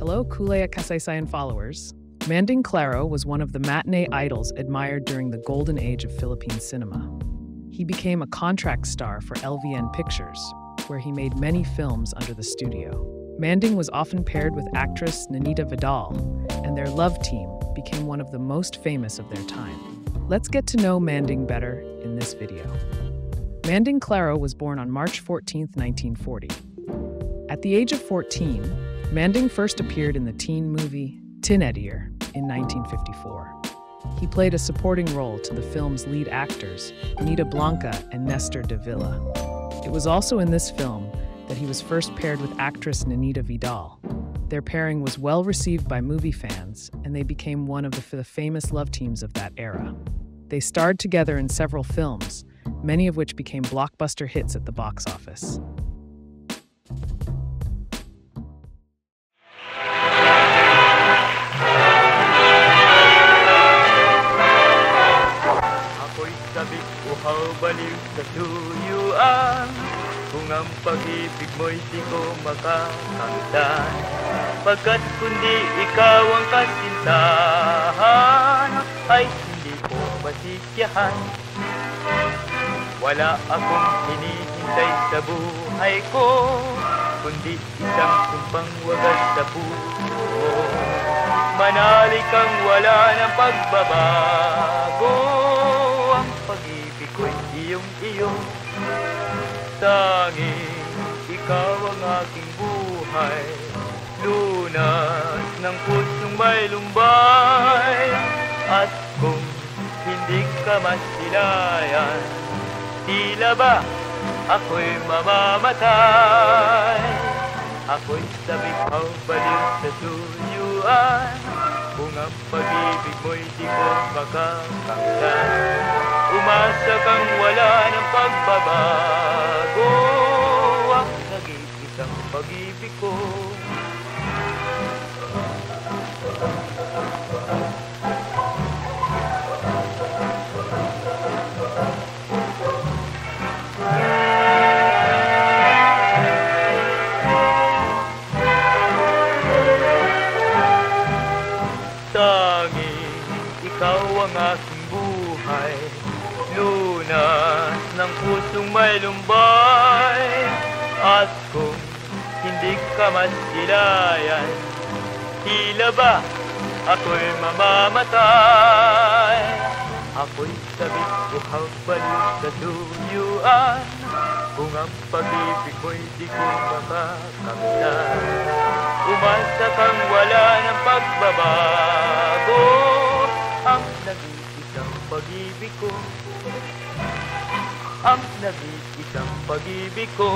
Hello, Kulea Kasaysayan followers. Manding Claro was one of the matinee idols admired during the golden age of Philippine cinema. He became a contract star for LVN Pictures, where he made many films under the studio. Manding was often paired with actress Nanita Vidal, and their love team became one of the most famous of their time. Let's get to know Manding better in this video. Manding Claro was born on March 14, 1940. At the age of 14, Manding first appeared in the teen movie Teenedier in 1954. He played a supporting role to the film's lead actors, Nita Blanca and Nestor de Villa. It was also in this film that he was first paired with actress Nanita Vidal. Their pairing was well received by movie fans, and they became one of the famous love teams of that era. They starred together in several films, many of which became blockbuster hits at the box office. Sabik uhaw baliw sa tuyuan, kung ang pag-ibig mo'y di ko makakamtan. Pagkat kundi ikaw ang kasintahan, ay hindi ko masisiyahan. Wala akong hinihintay sa buhay ko, kundi isang sumpang wagas sa puso mo. Manali kang wala ng pagbabago, ang pag-ibig ko'y iyong-iyo. Tanging ikaw ang aking buhay, lunas ng pusong may lumbay. At kung hindi ka masilayan, tila ba ako'y mamamatay? Ako'y sabikaw baliw sa tuyuan, kung ang pag-ibig mo'y di ko makakamtan. Umasa kang wala ng pagbabago, ang nag-iisang pag-ibig ko. Tanging ikaw ang aking buhay, lunas ng pusong may lumbay. At kung hindi ka masilayan, tila ba ako'y mamamatay? Ako'y sabik uhaw baliw sa tuyuan, kung ang pag-ibig mo'y di ko makakamtan. Umasa kang wala ng pagbabago, ang nag-iisang pag-ibig ko. Ang nag-iisang pag-ibig ko.